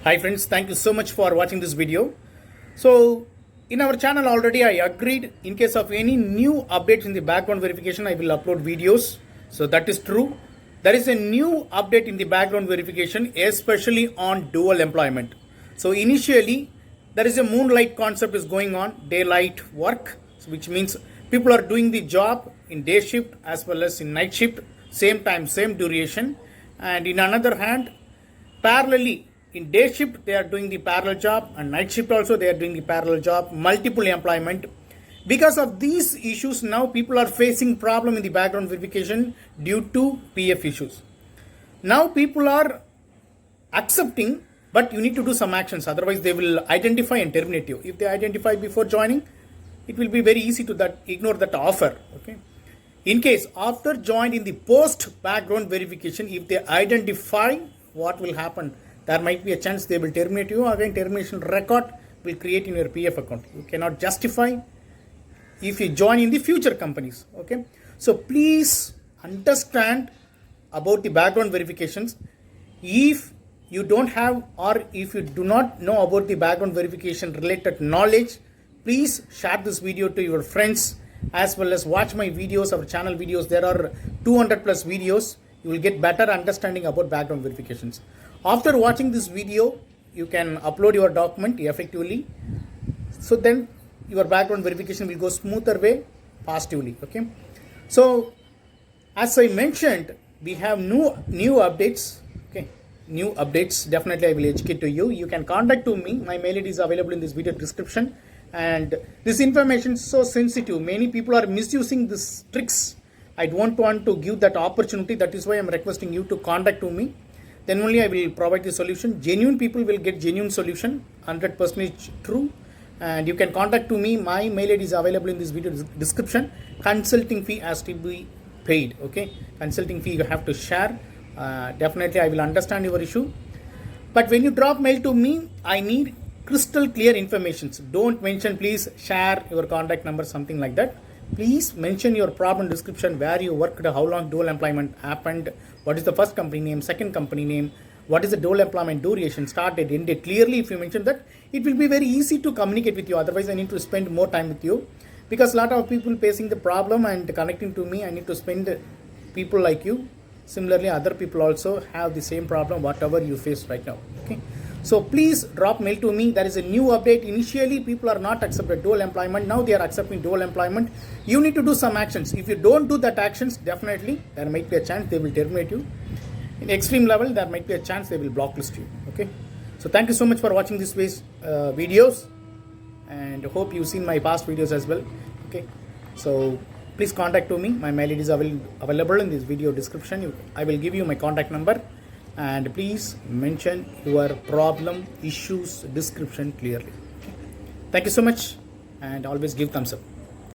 Hi friends, thank you so much for watching this video. So in our channel already I agreed in case of any new updates in the background verification I will upload videos. So that is true. There is a new update in the background verification especially on dual employment. So initially there is a moonlight concept is going on, daylight work, which means people are doing the job in day shift as well as in night shift, same time, same duration. And in another hand, parallelly, in day shift they are doing the parallel job, and night shift also they are doing the parallel job, multiple employment. Because of these issues, now people are facing problem in the background verification due to PF issues. Now people are accepting, but you need to do some actions, otherwise they will identify and terminate you. If they identify before joining, it will be very easy to ignore that offer. Okay. In case after joined in the post background verification, if they identify, what will happen? There might be a chance they will terminate you. Again, termination record will create in your PF account. You cannot justify if you join in the future companies. Okay. So please understand about the background verifications. If you don't have or if you do not know about the background verification related knowledge, please share this video to your friends as well as watch my videos, our channel videos. There are 200 plus videos. You will get better understanding about background verifications. After watching this video, you can upload your document effectively. So then your background verification will go smoother way, positively. Okay. So as I mentioned, we have new updates. Okay. New updates. Definitely I will educate to you. You can contact to me. My mail ID is available in this video description. And this information is so sensitive. Many people are misusing these tricks. I don't want to give that opportunity. That is why I am requesting you to contact to me. Then only I will provide the solution. Genuine people will get genuine solution, 100% true. And you can contact to me. My mail ID is available in this video description. Consulting fee has to be paid. Okay, consulting fee you have to share. Definitely I will understand your issue. But when you drop mail to me, I need crystal clear information. Don't mention please share your contact number, something like that. Please mention your problem description, where you worked, how long dual employment happened, what is the first company name, second company name, what is the dual employment duration, start date, end date. Clearly if you mention that, it will be very easy to communicate with you. Otherwise I need to spend more time with you, because a lot of people facing the problem and connecting to me. I need to spend people like you. Similarly other people also have the same problem whatever you face right now. Okay. So please drop mail to me. There is a new update. Initially people are not accepted dual employment. Now they are accepting dual employment. You need to do some actions. If you don't do that actions, definitely there might be a chance they will terminate you. In extreme level, there might be a chance they will blacklist you. Okay. So thank you so much for watching this videos, and hope you've seen my past videos as well. Okay. So please contact to me. My mail ID is available in this video description. I will give you my contact number. And please mention your problem, issues, description clearly. Okay. Thank you so much, and always give thumbs up.